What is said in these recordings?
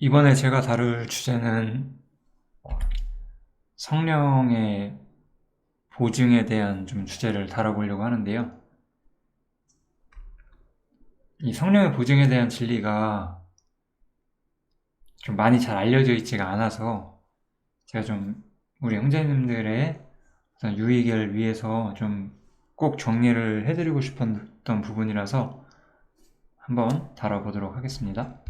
이번에 제가 다룰 주제는 성령의 보증에 대한 좀 주제를 다뤄보려고 하는데요. 이 성령의 보증에 대한 진리가 좀 많이 잘 알려져 있지가 않아서 제가 좀 우리 형제님들의 어떤 유익을 위해서 좀 꼭 정리를 해드리고 싶었던 부분이라서 한번 다뤄보도록 하겠습니다.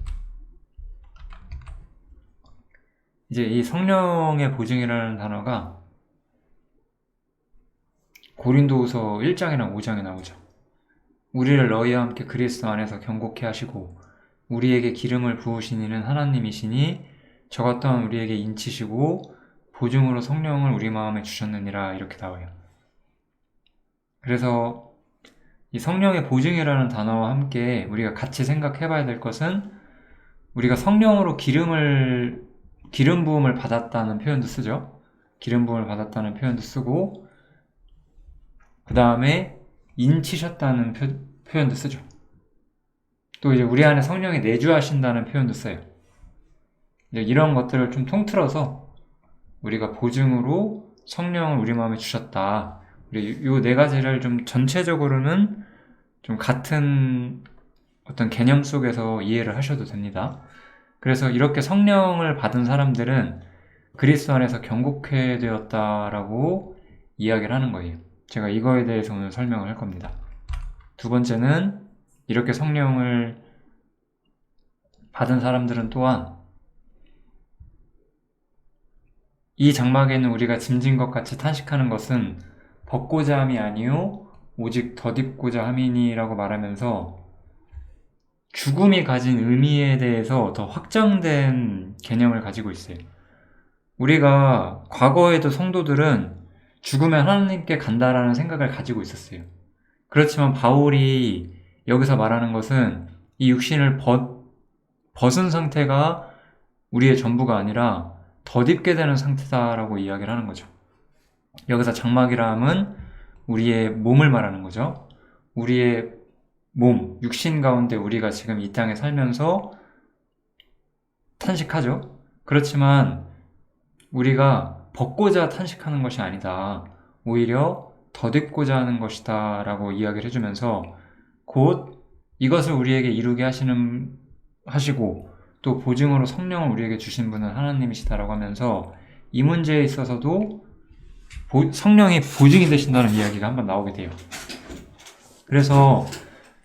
이제 이 성령의 보증이라는 단어가 고린도후서 1장이나 5장에 나오죠. 우리를 너희와 함께 그리스도 안에서 경고케 하시고 우리에게 기름을 부으신 이는 하나님이시니 저것 또한 우리에게 인치시고 보증으로 성령을 우리 마음에 주셨느니라, 이렇게 나와요. 그래서 이 성령의 보증이라는 단어와 함께 우리가 같이 생각해 봐야 될 것은, 우리가 성령으로 기름 부음을 받았다는 표현도 쓰죠. 기름 부음을 받았다는 표현도 쓰고, 그 다음에 인치셨다는 표현도 쓰죠. 또 이제 우리 안에 성령이 내주하신다는 표현도 써요. 이제 이런 것들을 좀 통틀어서 우리가 보증으로 성령을 우리 마음에 주셨다, 우리 요 네 가지를 좀 전체적으로는 좀 같은 어떤 개념 속에서 이해를 하셔도 됩니다. 그래서 이렇게 성령을 받은 사람들은 그리스도 안에서 경고케 되었다라고 이야기를 하는 거예요. 제가 이거에 대해서 오늘 설명을 할 겁니다. 두 번째는, 이렇게 성령을 받은 사람들은 또한 이 장막에는 우리가 짐진 것 같이 탄식하는 것은 벗고자 함이 아니요 오직 덧입고자 함이니라고 말하면서 죽음이 가진 의미에 대해서 더 확장된 개념을 가지고 있어요. 우리가 과거에도 성도들은 죽으면 하나님께 간다라는 생각을 가지고 있었어요. 그렇지만 바울이 여기서 말하는 것은 이 육신을 벗은 상태가 우리의 전부가 아니라 덧입게 되는 상태다라고 이야기를 하는 거죠. 여기서 장막이라 함은 우리의 몸을 말하는 거죠. 우리의 몸, 육신 가운데 우리가 지금 이 땅에 살면서 탄식하죠. 그렇지만 우리가 벗고자 탄식하는 것이 아니다, 오히려 덧입고자 하는 것이다 라고 이야기를 해주면서, 곧 이것을 우리에게 이루게 하시고 또 보증으로 성령을 우리에게 주신 분은 하나님이시다라고 하면서 이 문제에 있어서도 성령이 보증이 되신다는 이야기가 한번 나오게 돼요. 그래서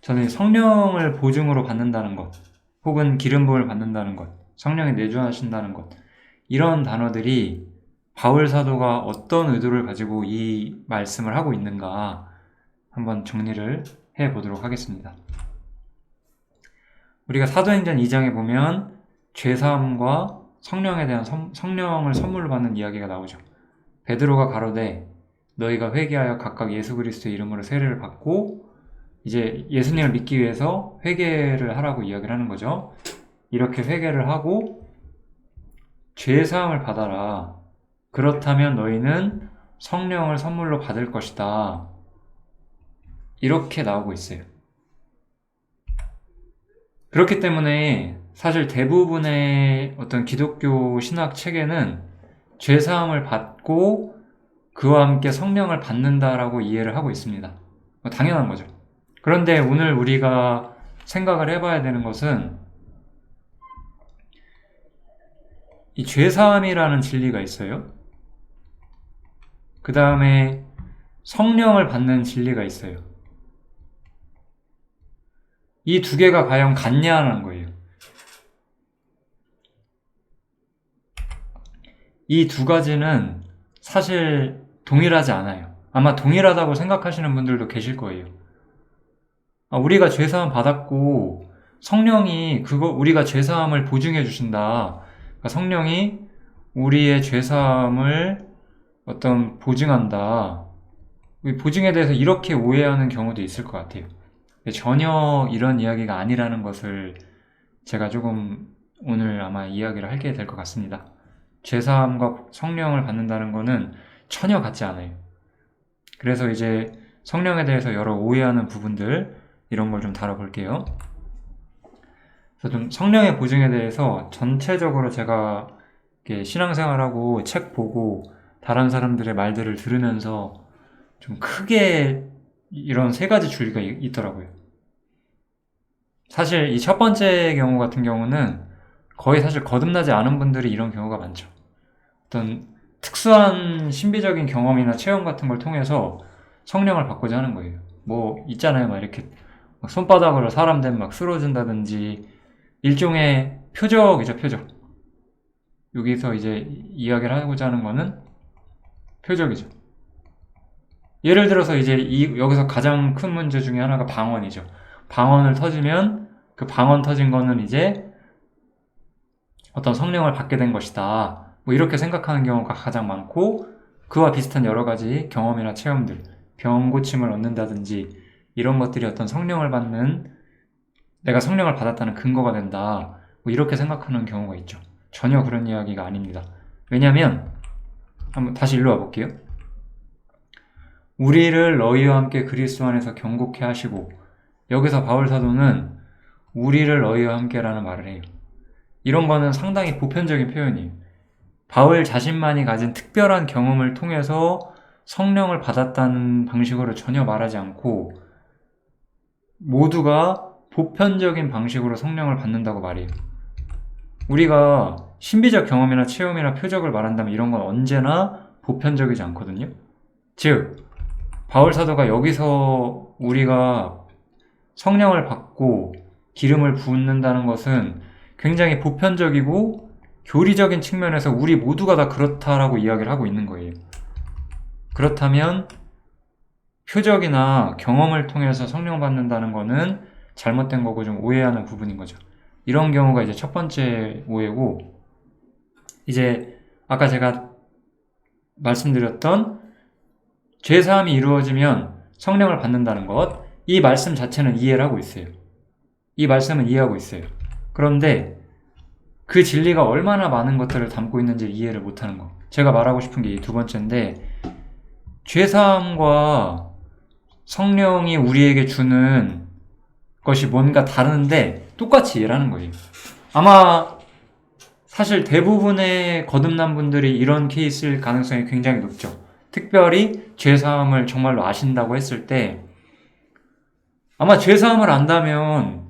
저는 성령을 보증으로 받는다는 것, 혹은 기름 부음을 받는다는 것, 성령이 내주하신다는 것, 이런 단어들이 바울 사도가 어떤 의도를 가지고 이 말씀을 하고 있는가 한번 정리를 해보도록 하겠습니다. 우리가 사도행전 2장에 보면 죄사함과 성령에 대한 성령을 선물로 받는 이야기가 나오죠. 베드로가 가로되 너희가 회개하여 각각 예수 그리스도의 이름으로 세례를 받고, 이제 예수님을 믿기 위해서 회개를 하라고 이야기를 하는 거죠. 이렇게 회개를 하고 죄사함을 받아라, 그렇다면 너희는 성령을 선물로 받을 것이다, 이렇게 나오고 있어요. 그렇기 때문에 사실 대부분의 어떤 기독교 신학 체계는 죄사함을 받고 그와 함께 성령을 받는다라고 이해를 하고 있습니다. 당연한 거죠. 그런데 오늘 우리가 생각을 해봐야 되는 것은, 이 죄사함이라는 진리가 있어요. 그 다음에 성령을 받는 진리가 있어요. 이 두 개가 과연 같냐는 거예요. 이 두 가지는 사실 동일하지 않아요. 아마 동일하다고 생각하시는 분들도 계실 거예요. 우리가 죄사함 받았고 성령이 우리가 죄사함을 보증해 주신다, 그러니까 성령이 우리의 죄사함을 어떤 보증한다, 보증에 대해서 이렇게 오해하는 경우도 있을 것 같아요. 전혀 이런 이야기가 아니라는 것을 제가 조금 오늘 아마 이야기를 하게 될 것 같습니다. 죄사함과 성령을 받는다는 것은 전혀 같지 않아요. 그래서 이제 성령에 대해서 여러 오해하는 부분들, 이런 걸 좀 다뤄볼게요. 그래서 좀 성령의 보증에 대해서 전체적으로 제가 이렇게 신앙생활하고 책 보고 다른 사람들의 말들을 들으면서 좀 크게 이런 세 가지 줄기가 있더라고요. 사실 이 첫 번째 경우 같은 경우는 거의 사실 거듭나지 않은 분들이 이런 경우가 많죠. 어떤 특수한 신비적인 경험이나 체험 같은 걸 통해서 성령을 받고자 하는 거예요. 뭐 있잖아요, 막 이렇게 막 손바닥으로 사람 된 막 쓰러진다든지 일종의 표적이죠, 표적. 여기서 이제 이야기를 하고자 하는 거는 표적이죠. 예를 들어서 이제 여기서 가장 큰 문제 중에 하나가 방언이죠. 방언을 터지면 그 방언 터진 거는 이제 어떤 성령을 받게 된 것이다. 뭐 이렇게 생각하는 경우가 가장 많고, 그와 비슷한 여러 가지 경험이나 체험들, 병 고침을 얻는다든지 이런 것들이 어떤 성령을 받는, 내가 성령을 받았다는 근거가 된다. 뭐 이렇게 생각하는 경우가 있죠. 전혀 그런 이야기가 아닙니다. 왜냐하면 한번 다시 일로 와볼게요. 우리를 너희와 함께 그리스도 안에서 경고케 하시고, 여기서 바울 사도는 우리를 너희와 함께라는 말을 해요. 이런 거는 상당히 보편적인 표현이에요. 바울 자신만이 가진 특별한 경험을 통해서 성령을 받았다는 방식으로 전혀 말하지 않고 모두가 보편적인 방식으로 성령을 받는다고 말해요. 우리가 신비적 경험이나 체험이나 표적을 말한다면 이런 건 언제나 보편적이지 않거든요. 즉, 바울 사도가 여기서 우리가 성령을 받고 기름을 붓는다는 것은 굉장히 보편적이고 교리적인 측면에서 우리 모두가 다 그렇다라고 이야기를 하고 있는 거예요. 그렇다면 표적이나 경험을 통해서 성령 받는다는 거는 잘못된 거고 좀 오해하는 부분인 거죠. 이런 경우가 이제 첫 번째 오해고, 이제 아까 제가 말씀드렸던 죄사함이 이루어지면 성령을 받는다는 것, 이 말씀 자체는 이해를 하고 있어요. 이 말씀은 이해하고 있어요. 그런데 그 진리가 얼마나 많은 것들을 담고 있는지 이해를 못하는 거. 제가 말하고 싶은 게 이 두 번째인데, 죄사함과 성령이 우리에게 주는 것이 뭔가 다른데 똑같이 이해를 하는 거예요. 아마 사실 대부분의 거듭난 분들이 이런 케이스일 가능성이 굉장히 높죠. 특별히 죄사함을 정말로 아신다고 했을 때 아마 죄사함을 안다면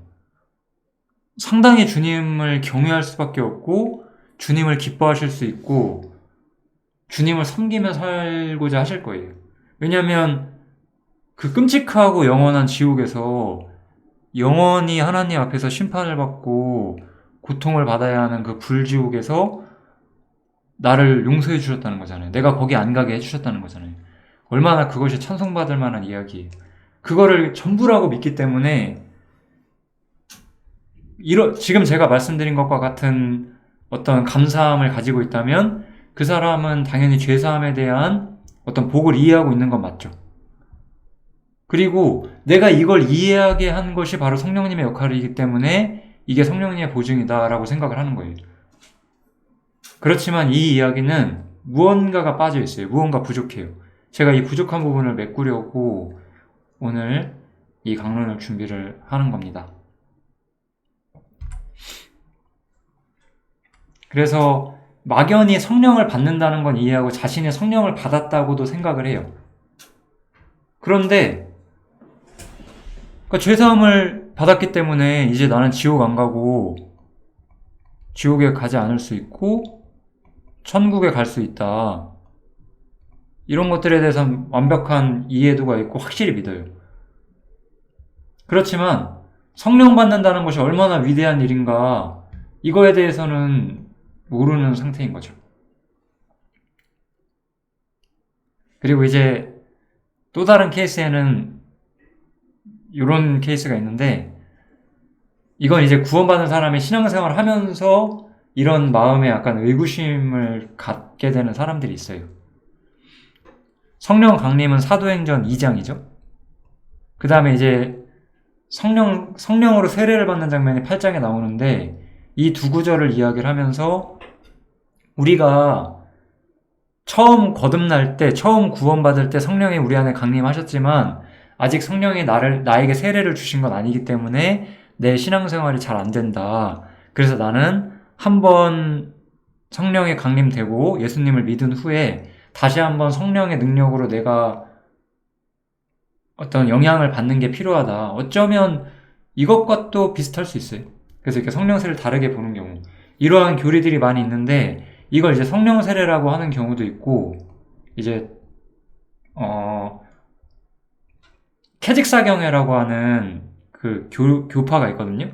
상당히 주님을 경외할 수밖에 없고 주님을 기뻐하실 수 있고 주님을 섬기며 살고자 하실 거예요. 왜냐하면 그 끔찍하고 영원한 지옥에서 영원히 하나님 앞에서 심판을 받고 고통을 받아야 하는 그 불지옥에서 나를 용서해 주셨다는 거잖아요. 내가 거기 안 가게 해주셨다는 거잖아요. 얼마나 그것이 찬송받을 만한 이야기예요. 그거를 전부라고 믿기 때문에 지금 제가 말씀드린 것과 같은 어떤 감사함을 가지고 있다면 그 사람은 당연히 죄사함에 대한 어떤 복을 이해하고 있는 건 맞죠. 그리고 내가 이걸 이해하게 한 것이 바로 성령님의 역할이기 때문에 이게 성령님의 보증이다라고 생각을 하는 거예요. 그렇지만 이 이야기는 무언가가 빠져 있어요. 무언가 부족해요. 제가 이 부족한 부분을 메꾸려고 오늘 이 강론을 준비를 하는 겁니다. 그래서 막연히 성령을 받는다는 건 이해하고 자신이 성령을 받았다고도 생각을 해요. 그런데 죄사함을 받았기 때문에 이제 나는 지옥 안 가고 지옥에 가지 않을 수 있고 천국에 갈 수 있다. 이런 것들에 대해서 완벽한 이해도가 있고 확실히 믿어요. 그렇지만 성령 받는다는 것이 얼마나 위대한 일인가 이거에 대해서는 모르는 상태인 거죠. 그리고 이제 또 다른 케이스에는 이런 케이스가 있는데 이건 이제 구원받은 사람이 신앙생활을 하면서 이런 마음에 약간 의구심을 갖게 되는 사람들이 있어요. 성령 강림은 사도행전 2장이죠. 그 다음에 이제 성령으로 세례를 받는 장면이 8장에 나오는데 이 두 구절을 이야기를 하면서 우리가 처음 거듭날 때, 처음 구원받을 때 성령이 우리 안에 강림하셨지만 아직 성령이 나에게 세례를 주신 건 아니기 때문에 내 신앙생활이 잘 안 된다. 그래서 나는 한번 성령에 강림되고 예수님을 믿은 후에 다시 한번 성령의 능력으로 내가 어떤 영향을 받는 게 필요하다. 어쩌면 이것과 또 비슷할 수 있어요. 그래서 이렇게 성령 세례를 다르게 보는 경우. 이러한 교리들이 많이 있는데 이걸 이제 성령 세례라고 하는 경우도 있고, 이제 캐직사경회라고 하는 그 교파가 있거든요.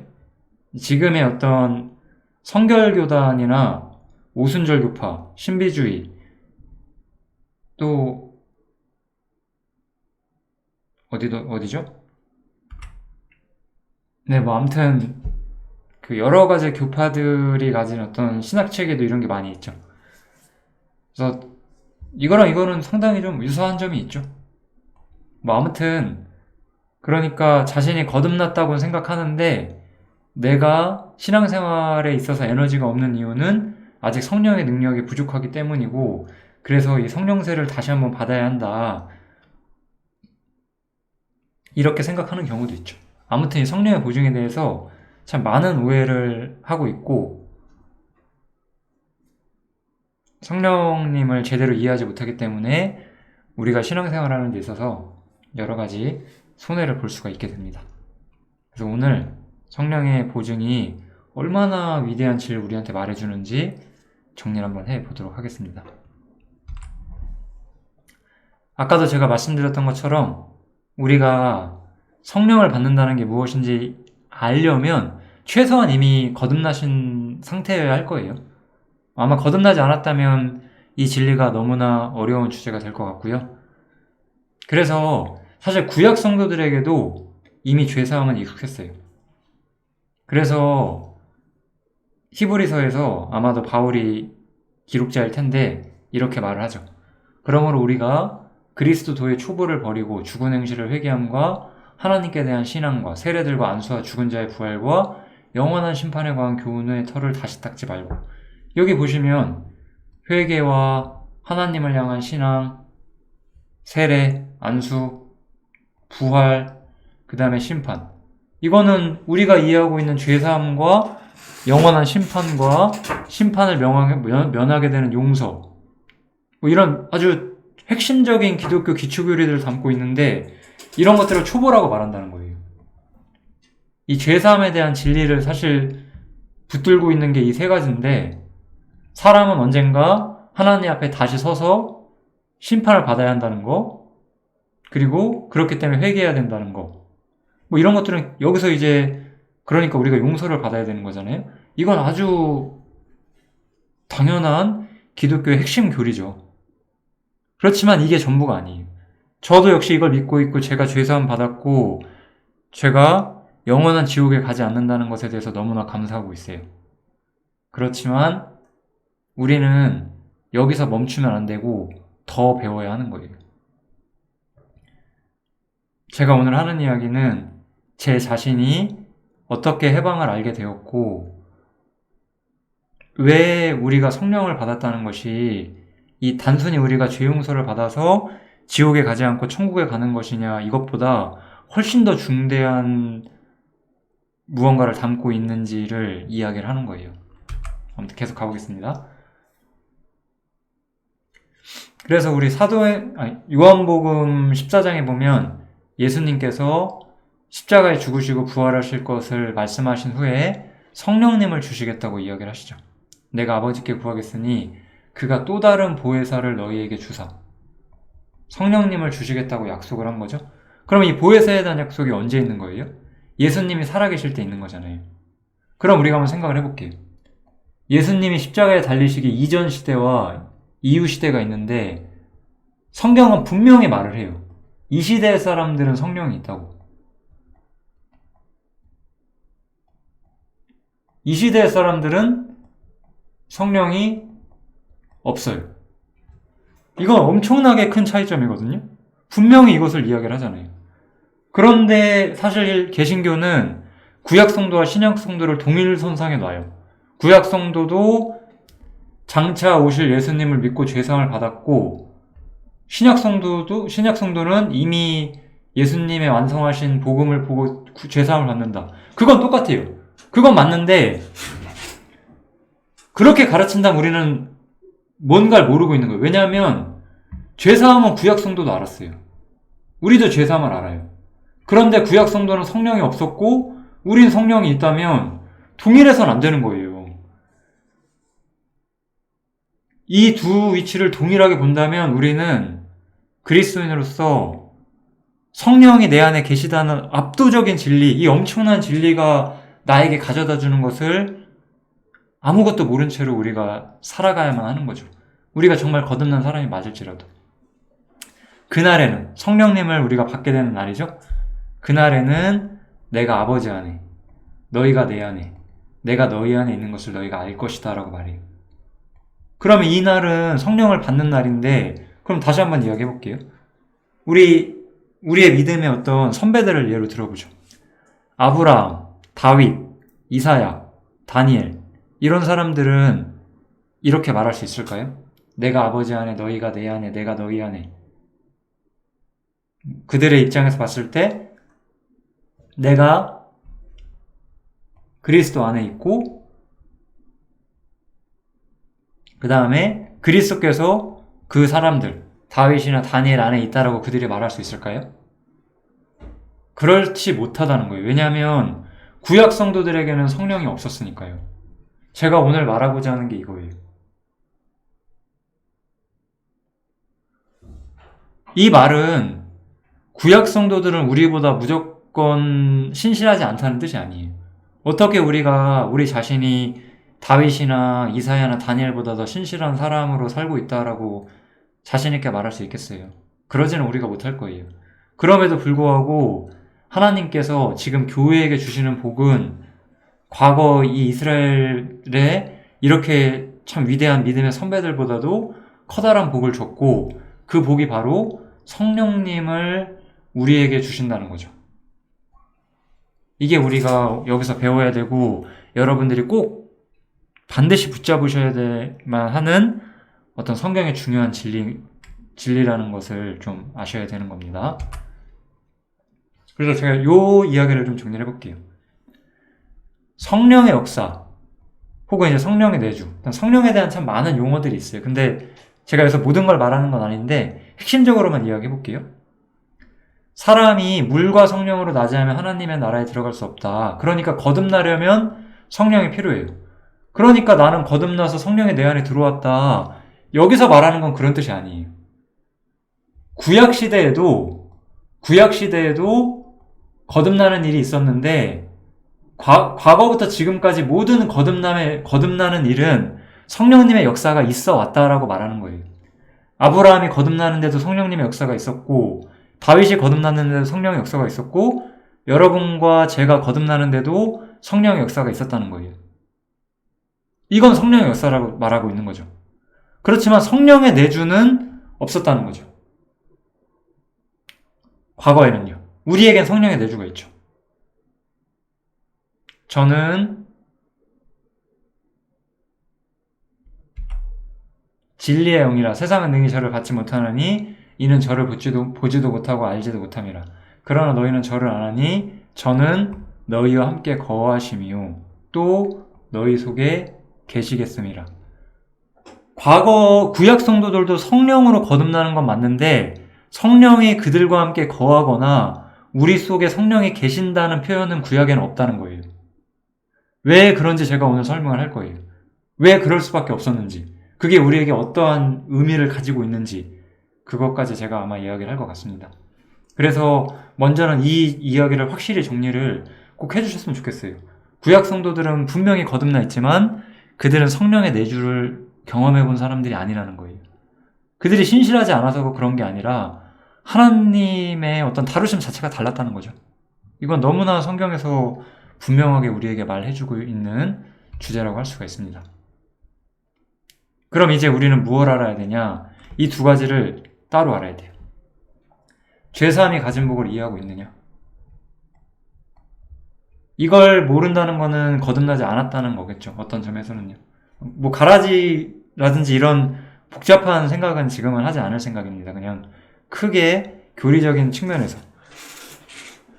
지금의 어떤 성결교단이나 오순절 교파, 신비주의, 또 어디죠? 네, 뭐 아무튼 그 여러 가지 교파들이 가진 어떤 신학 체계도 이런 게 많이 있죠. 그래서 이거랑 이거는 상당히 좀 유사한 점이 있죠. 뭐 아무튼 그러니까 자신이 거듭났다고 생각하는데 내가 신앙생활에 있어서 에너지가 없는 이유는 아직 성령의 능력이 부족하기 때문이고, 그래서 이 성령세를 다시 한번 받아야 한다. 이렇게 생각하는 경우도 있죠. 아무튼 이 성령의 보증에 대해서 참 많은 오해를 하고 있고, 성령님을 제대로 이해하지 못하기 때문에 우리가 신앙생활하는 데 있어서 여러 가지 손해를 볼 수가 있게 됩니다. 그래서 오늘 성령의 보증이 얼마나 위대한 진리를 우리한테 말해주는지 정리를 한번 해보도록 하겠습니다. 아까도 제가 말씀드렸던 것처럼 우리가 성령을 받는다는 게 무엇인지 알려면 최소한 이미 거듭나신 상태여야 할 거예요. 아마 거듭나지 않았다면 이 진리가 너무나 어려운 주제가 될 것 같고요. 그래서 사실 구약 성도들에게도 이미 죄사함은 익숙했어요. 그래서 히브리서에서 아마도 바울이 기록자일 텐데 이렇게 말을 하죠. 그러므로 우리가 그리스도의 초보를 버리고 죽은 행실을 회개함과 하나님께 대한 신앙과 세례들과 안수와 죽은 자의 부활과 영원한 심판에 관한 교훈의 털을 다시 닦지 말고, 여기 보시면 회개와 하나님을 향한 신앙, 세례, 안수, 부활, 그 다음에 심판, 이거는 우리가 이해하고 있는 죄사함과 영원한 심판과 심판을 면하게 되는 용서, 뭐 이런 아주 핵심적인 기독교 기초교리들을 담고 있는데 이런 것들을 초보라고 말한다는 거예요. 이 죄사함에 대한 진리를 사실 붙들고 있는 게 이 세 가지인데, 사람은 언젠가 하나님 앞에 다시 서서 심판을 받아야 한다는 거, 그리고 그렇기 때문에 회개해야 된다는 거, 뭐 이런 것들은 여기서 이제 그러니까 우리가 용서를 받아야 되는 거잖아요. 이건 아주 당연한 기독교의 핵심 교리죠. 그렇지만 이게 전부가 아니에요. 저도 역시 이걸 믿고 있고 제가 죄사함 받았고 제가 영원한 지옥에 가지 않는다는 것에 대해서 너무나 감사하고 있어요. 그렇지만 우리는 여기서 멈추면 안 되고 더 배워야 하는 거예요. 제가 오늘 하는 이야기는 제 자신이 어떻게 해방을 알게 되었고 왜 우리가 성령을 받았다는 것이 이 단순히 우리가 죄 용서를 받아서 지옥에 가지 않고 천국에 가는 것이냐, 이것보다 훨씬 더 중대한 무언가를 담고 있는지를 이야기를 하는 거예요. 아무튼 계속 가보겠습니다. 그래서 우리 요한복음 14장에 보면 예수님께서 십자가에 죽으시고 부활하실 것을 말씀하신 후에 성령님을 주시겠다고 이야기를 하시죠. 내가 아버지께 구하겠으니 그가 또 다른 보혜사를 너희에게 주사, 성령님을 주시겠다고 약속을 한 거죠. 그럼 이 보혜사에 대한 약속이 언제 있는 거예요? 예수님이 살아계실 때 있는 거잖아요. 그럼 우리가 한번 생각을 해볼게요. 예수님이 십자가에 달리시기 이전 시대와 이후 시대가 있는데 성경은 분명히 말을 해요. 이 시대의 사람들은 성령이 있다고. 이 시대의 사람들은 성령이 없어요. 이건 엄청나게 큰 차이점이거든요. 분명히 이것을 이야기를 하잖아요. 그런데 사실 개신교는 구약 성도와 신약 성도를 동일 선상에 놔요. 구약 성도도 장차 오실 예수님을 믿고 죄사함을 받았고, 신약 성도는 이미 예수님의 완성하신 복음을 보고 죄사함을 받는다. 그건 똑같아요. 그건 맞는데 그렇게 가르친다면 우리는 뭔가를 모르고 있는 거예요. 왜냐하면 죄사함은 구약 성도도 알았어요. 우리도 죄사함을 알아요. 그런데 구약 성도는 성령이 없었고 우린 성령이 있다면 동일해서는 안 되는 거예요. 이 두 위치를 동일하게 본다면 우리는 그리스도인으로서 성령이 내 안에 계시다는 압도적인 진리, 이 엄청난 진리가 나에게 가져다 주는 것을 아무것도 모른 채로 우리가 살아가야만 하는 거죠. 우리가 정말 거듭난 사람이 맞을지라도. 그날에는, 성령님을 우리가 받게 되는 날이죠. 그날에는 내가 아버지 안에, 너희가 내 안에, 내가 너희 안에 있는 것을 너희가 알 것이다 라고 말해요. 그러면 이 날은 성령을 받는 날인데, 그럼 다시 한번 이야기해 볼게요. 우리의 믿음의 어떤 선배들을 예로 들어보죠. 아브라함, 다윗, 이사야, 다니엘, 이런 사람들은 이렇게 말할 수 있을까요? 내가 아버지 안에, 너희가 내 안에, 내가 너희 안에. 그들의 입장에서 봤을 때 내가 그리스도 안에 있고 그 다음에 그리스도께서 그 사람들, 다윗이나 다니엘 안에 있다라고 그들이 말할 수 있을까요? 그렇지 못하다는 거예요. 왜냐하면 구약 성도들에게는 성령이 없었으니까요. 제가 오늘 말하고자 하는 게 이거예요. 이 말은 구약 성도들은 우리보다 무조건 신실하지 않다는 뜻이 아니에요. 어떻게 우리 자신이 다윗이나 이사야나 다니엘보다 더 신실한 사람으로 살고 있다라고 자신있게 말할 수 있겠어요? 그러지는 우리가 못할 거예요. 그럼에도 불구하고 하나님께서 지금 교회에게 주시는 복은 과거 이 이스라엘의 이렇게 참 위대한 믿음의 선배들보다도 커다란 복을 줬고 그 복이 바로 성령님을 우리에게 주신다는 거죠. 이게 우리가 여기서 배워야 되고 여러분들이 꼭 반드시 붙잡으셔야 될만 하는 어떤 성경의 중요한 진리라는 것을 좀 아셔야 되는 겁니다. 그래서 제가 요 이야기를 좀 정리를 해볼게요. 성령의 역사 혹은 이제 성령의 내주, 성령에 대한 참 많은 용어들이 있어요. 근데 제가 여기서 모든 걸 말하는 건 아닌데 핵심적으로만 이야기해 볼게요. 사람이 물과 성령으로 나지 않으면 하나님의 나라에 들어갈 수 없다. 그러니까 거듭나려면 성령이 필요해요. 그러니까 나는 거듭나서 성령이 내 안에 들어왔다. 여기서 말하는 건 그런 뜻이 아니에요. 구약시대에도 거듭나는 일이 있었는데 과거부터 지금까지 모든 거듭나는 일은 성령님의 역사가 있어 왔다라고 말하는 거예요. 아브라함이 거듭나는데도 성령님의 역사가 있었고 다윗이 거듭났는데도 성령의 역사가 있었고 여러분과 제가 거듭나는데도 성령의 역사가 있었다는 거예요. 이건 성령의 역사라고 말하고 있는 거죠. 그렇지만 성령의 내주는 없었다는 거죠. 과거에는요. 우리에겐 성령의 내주가 있죠. 저는 진리의 영이라 세상은 능히 저를 받지 못하느니 이는 저를 보지도 못하고 알지도 못함이라. 그러나 너희는 저를 아나니 저는 너희와 함께 거하심이요 또 너희 속에 계시겠음이라. 과거 구약 성도들도 성령으로 거듭나는 건 맞는데 성령이 그들과 함께 거하거나 우리 속에 성령이 계신다는 표현은 구약에는 없다는 거예요. 왜 그런지 제가 오늘 설명을 할 거예요. 왜 그럴 수밖에 없었는지, 그게 우리에게 어떠한 의미를 가지고 있는지 그것까지 제가 아마 이야기를 할 것 같습니다. 그래서 먼저는 이 이야기를 확실히 정리를 꼭 해주셨으면 좋겠어요. 구약 성도들은 분명히 거듭나 있지만 그들은 성령의 내주를 경험해 본 사람들이 아니라는 거예요. 그들이 신실하지 않아서 그런 게 아니라 하나님의 어떤 다루심 자체가 달랐다는 거죠. 이건 너무나 성경에서 분명하게 우리에게 말해주고 있는 주제라고 할 수가 있습니다. 그럼 이제 우리는 무엇을 알아야 되냐? 이 두 가지를 따로 알아야 돼요. 죄사함이 가진 복을 이해하고 있느냐? 이걸 모른다는 거는 거듭나지 않았다는 거겠죠. 어떤 점에서는요. 가라지라든지 이런 복잡한 생각은 지금은 하지 않을 생각입니다. 그냥 크게 교리적인 측면에서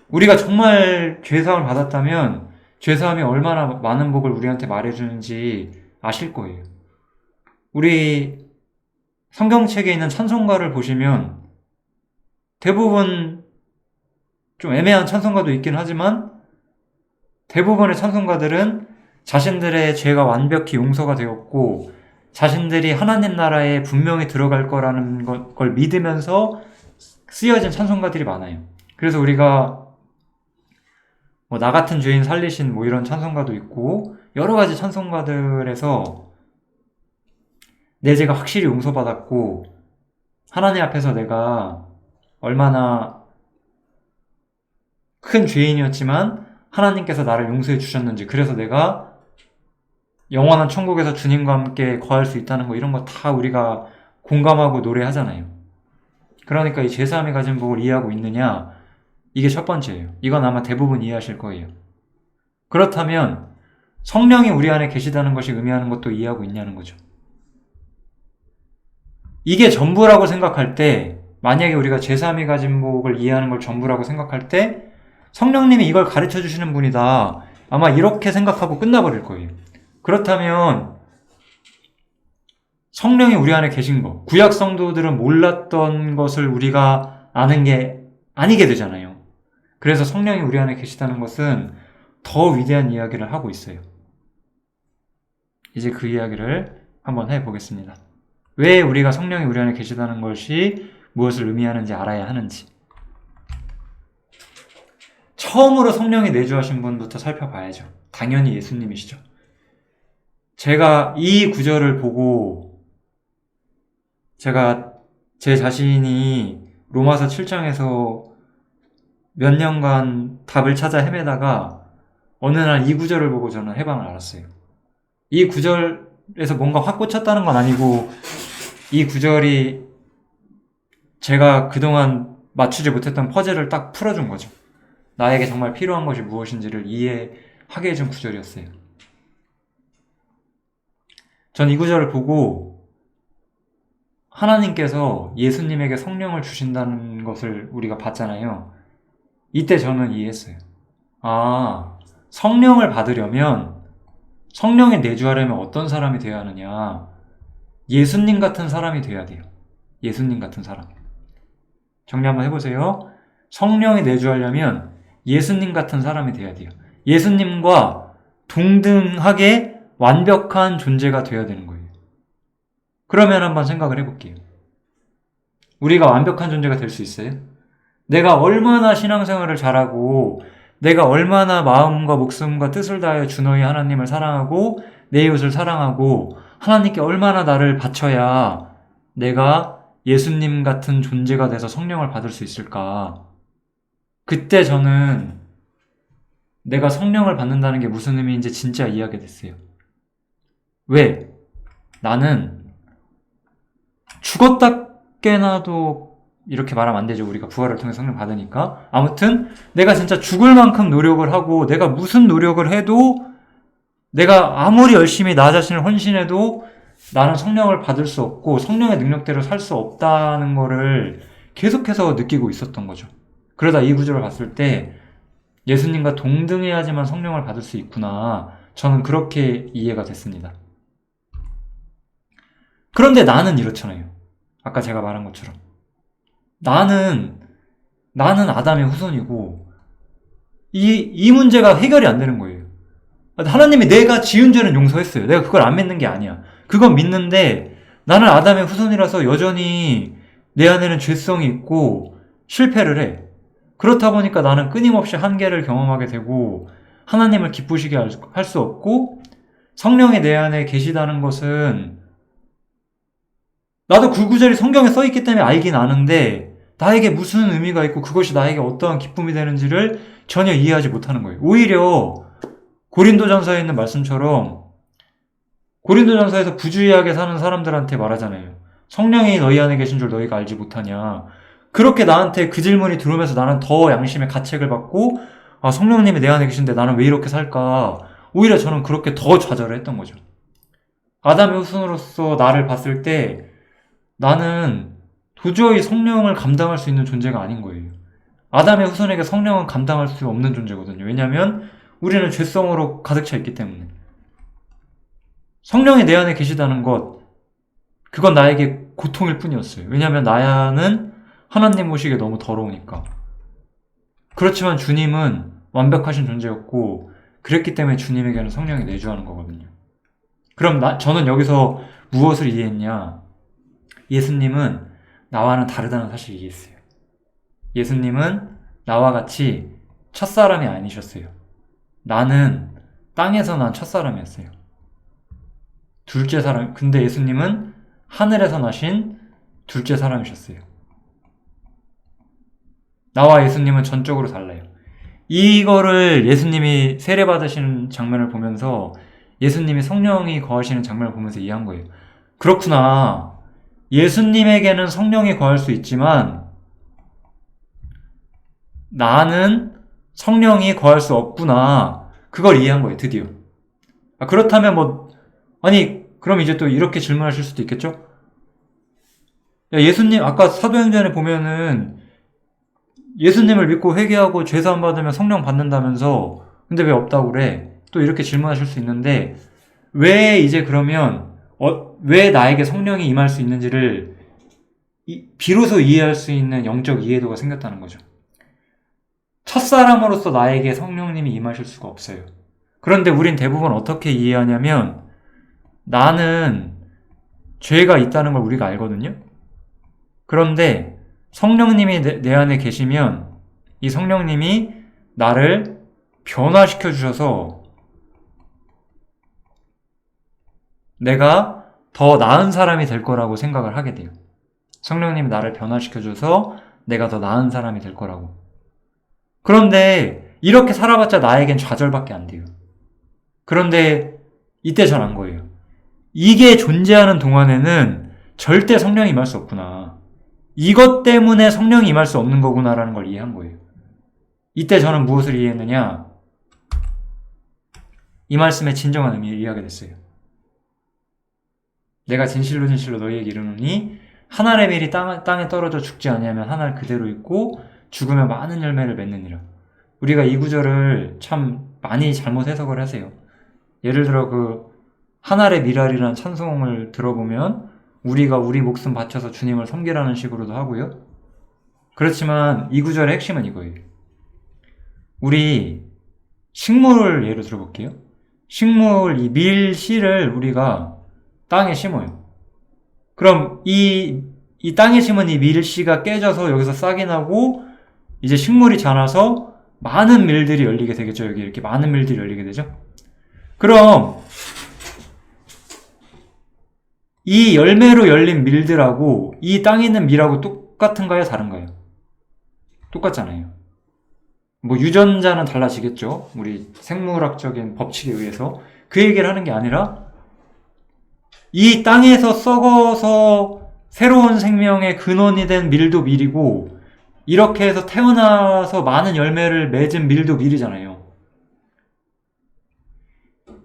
우리가 정말 죄사함을 받았다면 죄사함이 얼마나 많은 복을 우리한테 말해주는지 아실 거예요. 우리 성경책에 있는 찬송가를 보시면 대부분 좀 애매한 찬송가도 있긴 하지만 대부분의 찬송가들은 자신들의 죄가 완벽히 용서가 되었고 자신들이 하나님 나라에 분명히 들어갈 거라는 걸 믿으면서 쓰여진 찬송가들이 많아요. 그래서 우리가 나 같은 죄인 살리신 이런 찬송가도 있고 여러 가지 찬송가들에서 내 죄가 확실히 용서받았고 하나님 앞에서 내가 얼마나 큰 죄인이었지만 하나님께서 나를 용서해 주셨는지, 그래서 내가 영원한 천국에서 주님과 함께 거할 수 있다는 거, 이런 거 다 우리가 공감하고 노래하잖아요. 그러니까 이 죄사함이 가진 복을 이해하고 있느냐, 이게 첫 번째예요. 이건 아마 대부분 이해하실 거예요. 그렇다면 성령이 우리 안에 계시다는 것이 의미하는 것도 이해하고 있냐는 거죠. 이게 전부라고 생각할 때, 만약에 우리가 죄사함이 가진 복을 이해하는 걸 전부라고 생각할 때 성령님이 이걸 가르쳐 주시는 분이다, 아마 이렇게 생각하고 끝나버릴 거예요. 그렇다면 성령이 우리 안에 계신 거, 구약 성도들은 몰랐던 것을 우리가 아는 게 아니게 되잖아요. 그래서 성령이 우리 안에 계시다는 것은 더 위대한 이야기를 하고 있어요. 이제 그 이야기를 한번 해보겠습니다. 왜 우리가 성령이 우리 안에 계시다는 것이 무엇을 의미하는지 알아야 하는지. 처음으로 성령이 내주하신 분부터 살펴봐야죠. 당연히 예수님이시죠. 제가 이 구절을 보고 제가 제 자신이 로마서 7장에서 몇 년간 답을 찾아 헤매다가 어느 날 이 구절을 보고 저는 해방을 알았어요. 이 구절에서 뭔가 확 꽂혔다는 건 아니고 이 구절이 제가 그동안 맞추지 못했던 퍼즐을 딱 풀어준 거죠. 나에게 정말 필요한 것이 무엇인지를 이해하게 해준 구절이었어요. 전 이 구절을 보고 하나님께서 예수님에게 성령을 주신다는 것을 우리가 봤잖아요. 이때 저는 이해했어요. 아, 성령을 받으려면, 성령에 내주하려면 어떤 사람이 되어야 하느냐. 예수님 같은 사람이 돼야 돼요. 예수님 같은 사람. 정리 한번 해보세요. 성령에 내주하려면 예수님 같은 사람이 돼야 돼요. 예수님과 동등하게 완벽한 존재가 되어야 되는 거예요. 그러면 한번 생각을 해볼게요. 우리가 완벽한 존재가 될 수 있어요? 내가 얼마나 신앙생활을 잘하고 내가 얼마나 마음과 목숨과 뜻을 다하여 주 너희 하나님을 사랑하고 내 이웃을 사랑하고 하나님께 얼마나 나를 바쳐야 내가 예수님 같은 존재가 돼서 성령을 받을 수 있을까? 그때 저는 내가 성령을 받는다는 게 무슨 의미인지 진짜 이해하게 됐어요. 왜? 나는 죽었다 깨나도, 이렇게 말하면 안 되죠. 우리가 부활을 통해 성령 받으니까. 아무튼 내가 진짜 죽을 만큼 노력을 하고 내가 무슨 노력을 해도, 내가 아무리 열심히 나 자신을 헌신해도 나는 성령을 받을 수 없고 성령의 능력대로 살 수 없다는 거를 계속해서 느끼고 있었던 거죠. 그러다 이 구절을 봤을 때 예수님과 동등해야지만 성령을 받을 수 있구나, 저는 그렇게 이해가 됐습니다. 그런데 나는 이렇잖아요. 아까 제가 말한 것처럼 나는 아담의 후손이고 이 문제가 해결이 안 되는 거예요. 하나님이 내가 지은 죄는 용서했어요. 내가 그걸 안 믿는 게 아니야. 그건 믿는데 나는 아담의 후손이라서 여전히 내 안에는 죄성이 있고 실패를 해. 그렇다 보니까 나는 끊임없이 한계를 경험하게 되고 하나님을 기쁘시게 할 수 없고, 성령이 내 안에 계시다는 것은 나도 그 구절이 성경에 써있기 때문에 알긴 아는데 나에게 무슨 의미가 있고 그것이 나에게 어떠한 기쁨이 되는지를 전혀 이해하지 못하는 거예요. 오히려 고린도전서에 있는 말씀처럼 고린도전서에서 부주의하게 사는 사람들한테 말하잖아요. 성령이 너희 안에 계신 줄 너희가 알지 못하냐. 그렇게 나한테 그 질문이 들어오면서 나는 더 양심의 가책을 받고, 아, 성령님이 내 안에 계신데 나는 왜 이렇게 살까. 오히려 저는 그렇게 더 좌절을 했던 거죠. 아담의 후손으로서 나를 봤을 때 나는 도저히 성령을 감당할 수 있는 존재가 아닌 거예요. 아담의 후손에게 성령은 감당할 수 없는 존재거든요. 왜냐하면 우리는 죄성으로 가득 차 있기 때문에. 성령이 내 안에 계시다는 것, 그건 나에게 고통일 뿐이었어요. 왜냐하면 나는 하나님 보시기에 너무 더러우니까. 그렇지만 주님은 완벽하신 존재였고, 그랬기 때문에 주님에게는 성령이 내주하는 거거든요. 그럼 저는 여기서 무엇을 이해했냐? 예수님은 나와는 다르다는 사실을 이해했어요. 예수님은 나와 같이 첫사람이 아니셨어요. 나는 땅에서 난 첫사람이었어요. 둘째 사람, 근데 예수님은 하늘에서 나신 둘째 사람이셨어요. 나와 예수님은 전적으로 달라요. 이거를 예수님이 세례받으시는 장면을 보면서 예수님이 성령이 거하시는 장면을 보면서 이해한 거예요. 그렇구나. 예수님에게는 성령이 거할 수 있지만 나는 성령이 거할 수 없구나. 그걸 이해한 거예요, 드디어. 그렇다면 그럼 이제 또 이렇게 질문하실 수도 있겠죠? 야, 예수님, 아까 사도행전에 보면은 예수님을 믿고 회개하고 죄사함 받으면 성령 받는다면서 근데 왜 없다고 그래? 또 이렇게 질문하실 수 있는데 왜 이제 그러면 왜 나에게 성령이 임할 수 있는지를 비로소 이해할 수 있는 영적 이해도가 생겼다는 거죠. 첫사람으로서 나에게 성령님이 임하실 수가 없어요. 그런데 우린 대부분 어떻게 이해하냐면 나는 죄가 있다는 걸 우리가 알거든요. 그런데 성령님이 내 안에 계시면 이 성령님이 나를 변화시켜 주셔서 내가 더 나은 사람이 될 거라고 생각을 하게 돼요. 성령님이 나를 변화시켜 줘서 내가 더 나은 사람이 될 거라고. 그런데 이렇게 살아봤자 나에겐 좌절밖에 안 돼요. 그런데 이때 전 안 거예요. 이게 존재하는 동안에는 절대 성령이 임할 수 없구나. 이것 때문에 성령이 임할 수 없는 거구나라는 걸 이해한 거예요. 이때 저는 무엇을 이해했느냐? 이 말씀의 진정한 의미를 이해하게 됐어요. 내가 진실로 진실로 너희에게 이르노니 한 알의 밀이 땅에 떨어져 죽지 아니하면 한 알 그대로 있고 죽으면 많은 열매를 맺느니라. 우리가 이 구절을 참 많이 잘못 해석을 하세요. 예를 들어 한 알의 밀알이라는 찬송을 들어보면 우리가 우리 목숨 바쳐서 주님을 섬기라는 식으로도 하고요. 그렇지만 이 구절의 핵심은 이거예요. 우리 식물을 예로 들어볼게요. 식물 이 밀씨를 우리가 땅에 심어요. 그럼 이 땅에 심은 이 밀씨가 깨져서 여기서 싹이 나고 이제 식물이 자라서 많은 밀들이 열리게 되겠죠. 여기 이렇게 많은 밀들이 열리게 되죠. 그럼 이 열매로 열린 밀들하고 이 땅에 있는 밀하고 똑같은가요? 다른가요? 똑같잖아요. 유전자는 달라지겠죠. 우리 생물학적인 법칙에 의해서. 그 얘기를 하는 게 아니라 이 땅에서 썩어서 새로운 생명의 근원이 된 밀도 밀이고 이렇게 해서 태어나서 많은 열매를 맺은 밀도 밀이잖아요.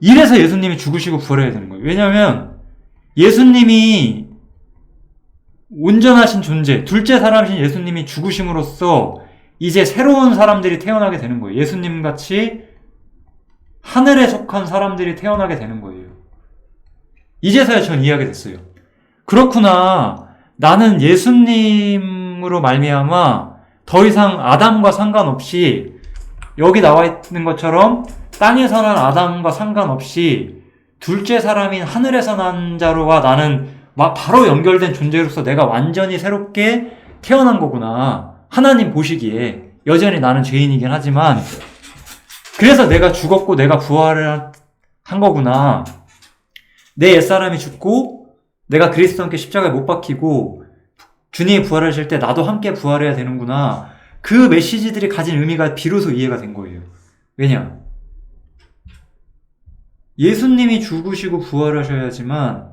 이래서 예수님이 죽으시고 부활해야 되는 거예요. 왜냐하면 예수님이 온전하신 존재, 둘째 사람이신 예수님이 죽으심으로써 이제 새로운 사람들이 태어나게 되는 거예요. 예수님같이 하늘에 속한 사람들이 태어나게 되는 거예요. 이제서야 전 이해하게 됐어요. 그렇구나. 나는 예수님으로 말미암아 더 이상 아담과 상관없이 여기 나와 있는 것처럼 땅에서 난 아담과 상관없이 둘째 사람인 하늘에서 난 자로와 나는 바로 연결된 존재로서 내가 완전히 새롭게 태어난 거구나. 하나님 보시기에 여전히 나는 죄인이긴 하지만 그래서 내가 죽었고 내가 부활을 한 거구나. 내 옛사람이 죽고 내가 그리스도와 함께 십자가에 못 박히고 주님이 부활하실 때 나도 함께 부활해야 되는구나. 그 메시지들이 가진 의미가 비로소 이해가 된 거예요. 왜냐? 예수님이 죽으시고 부활하셔야지만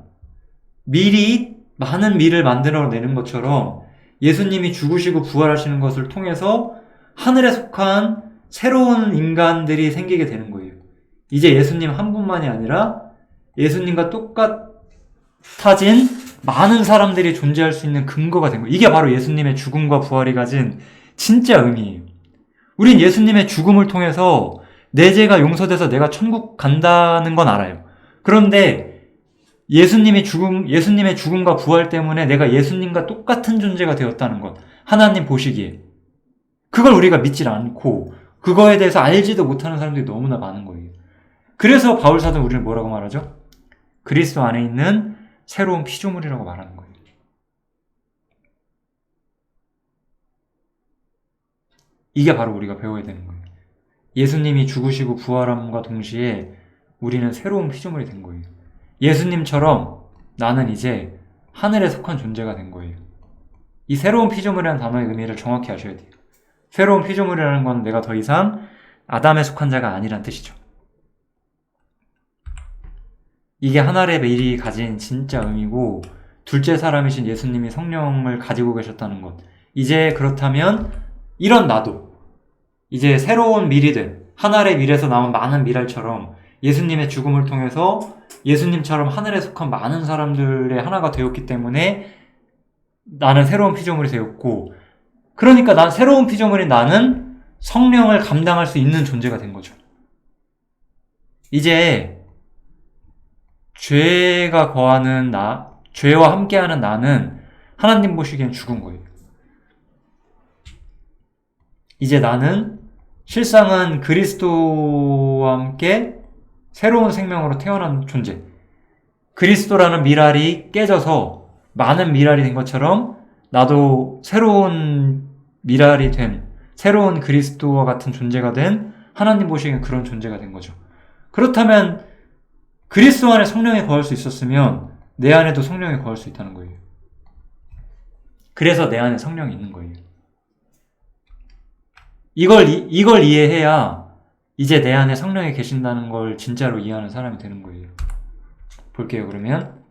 많은 밀을 만들어내는 것처럼 예수님이 죽으시고 부활하시는 것을 통해서 하늘에 속한 새로운 인간들이 생기게 되는 거예요. 이제 예수님 한 분만이 아니라 예수님과 똑같아진 많은 사람들이 존재할 수 있는 근거가 된 거예요. 이게 바로 예수님의 죽음과 부활이 가진 진짜 의미예요. 우린 예수님의 죽음을 통해서 내 죄가 용서돼서 내가 천국 간다는 건 알아요. 그런데 예수님의 죽음과 부활 때문에 내가 예수님과 똑같은 존재가 되었다는 것. 하나님 보시기에. 그걸 우리가 믿질 않고 그거에 대해서 알지도 못하는 사람들이 너무나 많은 거예요. 그래서 바울 사도는 우리를 뭐라고 말하죠? 그리스도 안에 있는 새로운 피조물이라고 말하는 거예요. 이게 바로 우리가 배워야 되는 거예요. 예수님이 죽으시고 부활함과 동시에 우리는 새로운 피조물이 된 거예요. 예수님처럼 나는 이제 하늘에 속한 존재가 된 거예요. 이 새로운 피조물이라는 단어의 의미를 정확히 아셔야 돼요. 새로운 피조물이라는 건 내가 더 이상 아담에 속한 자가 아니란 뜻이죠. 이게 하늘의 미리 가진 진짜 의미고 둘째 사람이신 예수님이 성령을 가지고 계셨다는 것. 이제 그렇다면 이런 나도 이제 새로운 미리들, 하늘의 밀에서 나온 많은 미랄처럼 예수님의 죽음을 통해서 예수님처럼 하늘에 속한 많은 사람들의 하나가 되었기 때문에 나는 새로운 피조물이 되었고, 그러니까 난 새로운 피조물인 나는 성령을 감당할 수 있는 존재가 된 거죠. 이제 죄가 거하는 죄와 함께하는 나는 하나님 보시기엔 죽은 거예요. 이제 나는 실상은 그리스도와 함께 새로운 생명으로 태어난 존재. 그리스도라는 미랄이 깨져서 많은 미랄이 된 것처럼 나도 새로운 미랄이 된, 새로운 그리스도와 같은 존재가 된 하나님 보시기엔 그런 존재가 된 거죠. 그렇다면 그리스도 안에 성령이 거할 수 있었으면 내 안에도 성령이 거할 수 있다는 거예요. 그래서 내 안에 성령이 있는 거예요. 이걸 이해해야 이제 내 안에 성령이 계신다는 걸 진짜로 이해하는 사람이 되는 거예요. 볼게요. 그러면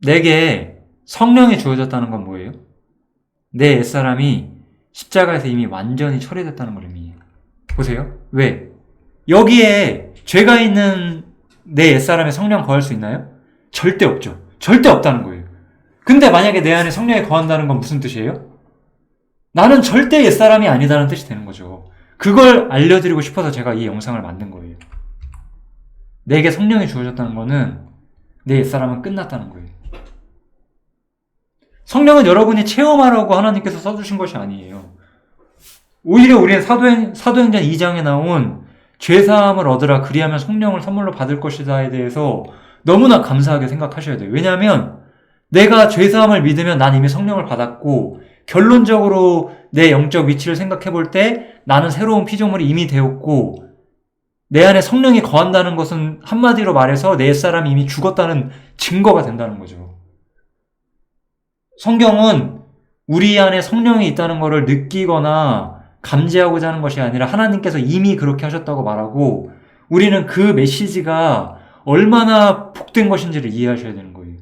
내게 성령이 주어졌다는 건 뭐예요? 내 옛사람이 십자가에서 이미 완전히 처리됐다는 걸 의미해요. 보세요. 왜? 여기에 죄가 있는 내 옛사람에 성령 거할 수 있나요? 절대 없죠. 절대 없다는 거예요. 근데 만약에 내 안에 성령이 거한다는 건 무슨 뜻이에요? 나는 절대 옛사람이 아니다는 뜻이 되는 거죠. 그걸 알려드리고 싶어서 제가 이 영상을 만든 거예요. 내게 성령이 주어졌다는 거는 내 옛사람은 끝났다는 거예요. 성령은 여러분이 체험하라고 하나님께서 써주신 것이 아니에요. 오히려 우리는 사도행전 2장에 나온 죄사함을 얻으라 그리하면 성령을 선물로 받을 것이다에 대해서 너무나 감사하게 생각하셔야 돼요. 왜냐하면 내가 죄사함을 믿으면 난 이미 성령을 받았고 결론적으로 내 영적 위치를 생각해 볼 때 나는 새로운 피조물이 이미 되었고 내 안에 성령이 거한다는 것은 한마디로 말해서 내 옛사람이 이미 죽었다는 증거가 된다는 거죠. 성경은 우리 안에 성령이 있다는 것을 느끼거나 감지하고자 하는 것이 아니라 하나님께서 이미 그렇게 하셨다고 말하고 우리는 그 메시지가 얼마나 복된 것인지를 이해하셔야 되는 거예요.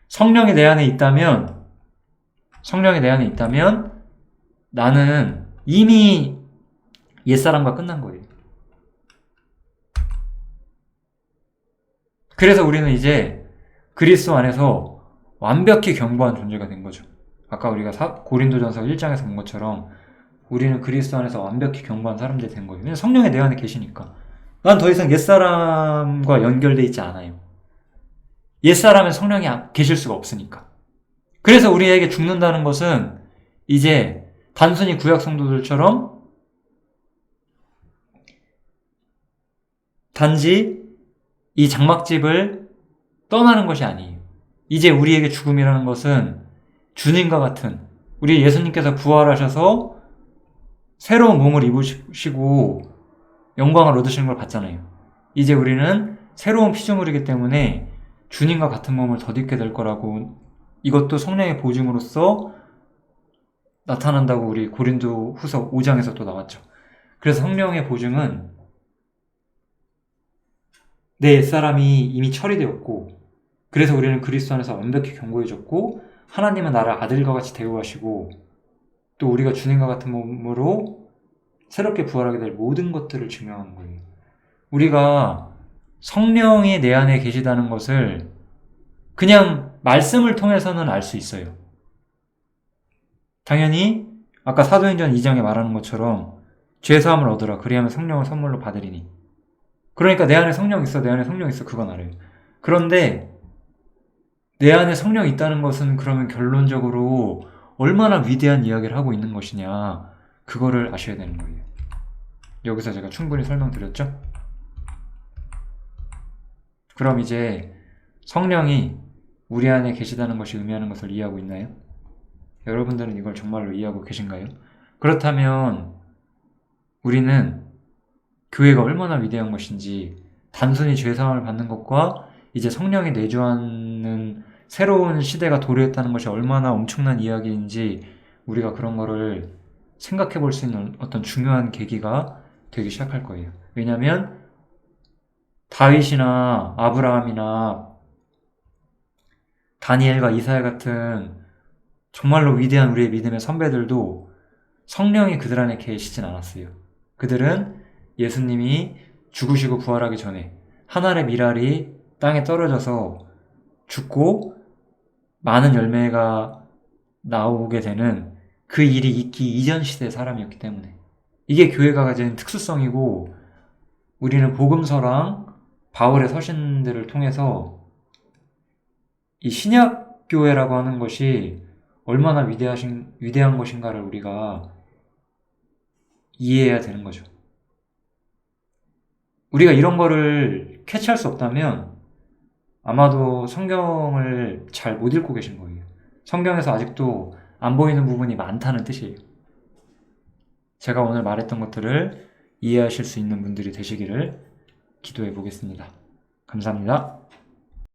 성령이 내 안에 있다면 나는 이미 옛사람과 끝난 거예요. 그래서 우리는 이제 그리스도 안에서 완벽히 견고한 존재가 된 거죠. 아까 우리가 고린도전서 1장에서 본 것처럼 우리는 그리스도 안에서 완벽히 견고한 사람들이 된 거예요. 왜냐하면 성령이 내 안에 계시니까. 난 더 이상 옛사람과 연결되어 있지 않아요. 옛사람은 성령이 계실 수가 없으니까. 그래서 우리에게 죽는다는 것은 이제 단순히 구약 성도들처럼 단지 이 장막집을 떠나는 것이 아니에요. 이제 우리에게 죽음이라는 것은 주님과 같은 우리 예수님께서 부활하셔서 새로운 몸을 입으시고 영광을 얻으시는 걸 봤잖아요. 이제 우리는 새로운 피조물이기 때문에 주님과 같은 몸을 덧입게 될 거라고 이것도 성령의 보증으로서 나타난다고 우리 고린도 후서 5장에서 또 나왔죠. 그래서 성령의 보증은 내 옛사람이 이미 처리되었고 그래서 우리는 그리스도 안에서 완벽히 견고해졌고 하나님은 나를 아들과 같이 대우하시고 또 우리가 주님과 같은 몸으로 새롭게 부활하게 될 모든 것들을 증명하는 거예요. 우리가 성령이 내 안에 계시다는 것을 그냥 말씀을 통해서는 알 수 있어요. 당연히 아까 사도행전 2장에 말하는 것처럼 죄사함을 얻으라. 그리하면 성령을 선물로 받으리니. 그러니까 내 안에 성령 있어, 내 안에 성령 있어, 그건 알아요. 그런데 내 안에 성령이 있다는 것은 그러면 결론적으로 얼마나 위대한 이야기를 하고 있는 것이냐, 그거를 아셔야 되는 거예요. 여기서 제가 충분히 설명드렸죠? 그럼 이제 성령이 우리 안에 계시다는 것이 의미하는 것을 이해하고 있나요? 여러분들은 이걸 정말로 이해하고 계신가요? 그렇다면 우리는 교회가 얼마나 위대한 것인지, 단순히 죄사함을 받는 것과 이제 성령이 내주하는 새로운 시대가 도래했다는 것이 얼마나 엄청난 이야기인지 우리가 그런 거를 생각해 볼 수 있는 어떤 중요한 계기가 되기 시작할 거예요. 왜냐하면 다윗이나 아브라함이나 다니엘과 이사야 같은 정말로 위대한 우리의 믿음의 선배들도 성령이 그들 안에 계시진 않았어요. 그들은 예수님이 죽으시고 부활하기 전에 한 알의 밀알이 땅에 떨어져서 죽고 많은 열매가 나오게 되는 그 일이 있기 이전 시대의 사람이었기 때문에, 이게 교회가 가진 특수성이고, 우리는 복음서랑 바울의 서신들을 통해서 이 신약 교회라고 하는 것이 얼마나 위대한 것인가를 우리가 이해해야 되는 거죠. 우리가 이런 거를 캐치할 수 없다면 아마도 성경을 잘 못 읽고 계신 거예요. 성경에서 아직도 안 보이는 부분이 많다는 뜻이에요. 제가 오늘 말했던 것들을 이해하실 수 있는 분들이 되시기를 기도해 보겠습니다. 감사합니다.